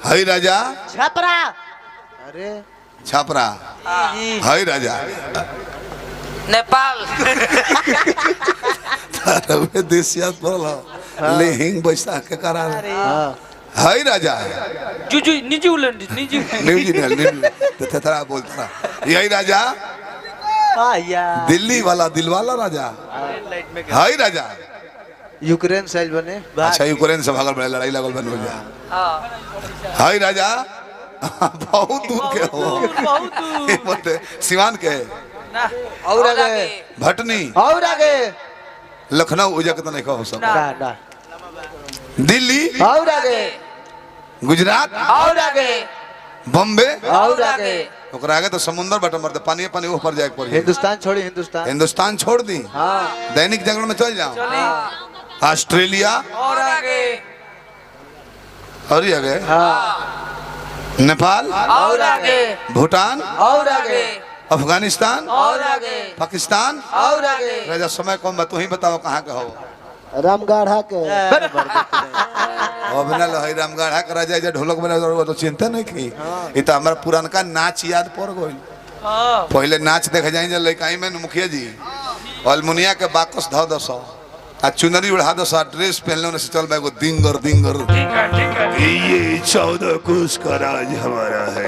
हई राजा छपरा। अरे छपरा हई राजा नेपाल तारवे देसिया पड़ल लेहिंग बैसा के करा हई राजा जुजु न्यूजीलैंड न्यूजीलैंड तो तेरा बोलता यही राजा दिल्ली वाला दिल वाला राजा हई राजा यूक्रेन साइल बने। अच्छा यूक्रेन से भागल बड़े लड़ाई लगल बन हो जा हाय राजा बहुत दूर के हो बोलते सिवान के और आगे भटनी और आगे लखनऊ उजा के तो नहीं कहो सब ना दिल्ली और आगे गुजरात और आगे बॉम्बे और आगे ओकरा आगे तो समुद्र बटम मरते पानी पानी ऊपर जाए पड़ी हिंदुस्तान छोड़ी हिंदुस्तान हिंदुस्तान छोड़ दी हाँ दैनिक जागरण में चल जाओ ऑस्ट्रेलिया और आगे और ही आगे हाँ नेपाल और आगे भूटान और आगे अफगानिस्तान और आगे पाकिस्तान और आगे। राजा समय कम तू ही बताओ कहाँ के हो रामगढ़ा के अब ना लहई रामगढ़ा के राजा जे ढोलक बना तो चिंता नहीं की ये तो हमारा पुरानका नाच याद पड़ गई पहले नाच देखे जाए लड़काई में मुखिया जी अलमुनिया के बाकस धो दस आ चुनरी उड़ा दस ड्रेस पहनले से चल भाई दिंगर दिंगर ये 14 कोस का राज हमारा है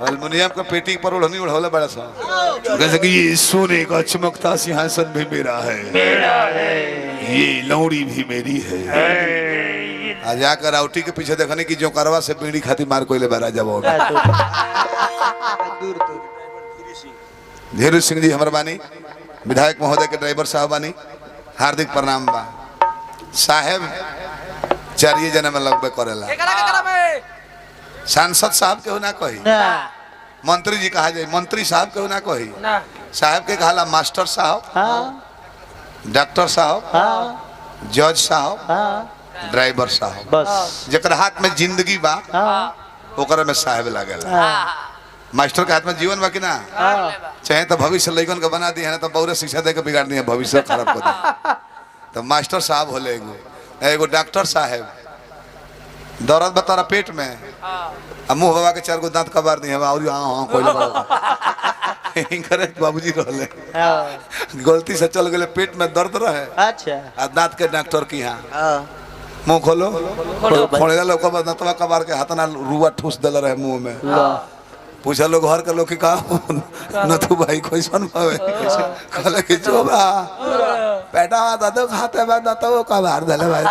अलमुनियम का पेटी पर उड़नी उड़ावला बड़ा सा जैसे कि ये सोने का चमकता सिंहासन भी मेरा है ये लौड़ी भी मेरी है आ जाकर राउटी के पीछे देखने की जो करवा से बीड़ी खाती मार कोई ले बरा जब धीरू सिंह जी हमारे बानी विधायक महोदय के ड्राइवर साहब बानी हार्दिक प्रणाम बा साहेब चारिये जना में लगभग करेला सांसद साहब के ना कही मंत्री जी कहा जाए मंत्री साहब के ना कही साहब के कहाला मास्टर साहब डॉक्टर साहब जज साहब ड्राइवर साहब बस जकर हाथ में जिंदगी बा ओकरा में साहब लागेला मास्टर के हाथ में जीवन बा कि ना चाहे तो भविष्य लइकन के बना दिए तो बहुरे शिक्षा दे के बिगाड़ दिए भविष्य खराब कर दिए तो मास्टर साहब होले एगो डॉक्टर साहब दर्द बता पेट में मुँह बाबा के 4 गो दांत कबार दिए और कोई बाबूजी रहले गलती से चल गए पेट में दर्द रहे अच्छा आ दांत के डॉक्टर की यहाँ मुँह खोलो फोड़े लोग दांतवा कबार के हाथ ना रुआ ठूस दिल रहे मुँह में पूछा लोग घर के लोग की कहा नथु भाई कैसन भावे कहले कि जो बा पेटा दादो खाते बा दातो कबार दिले भाई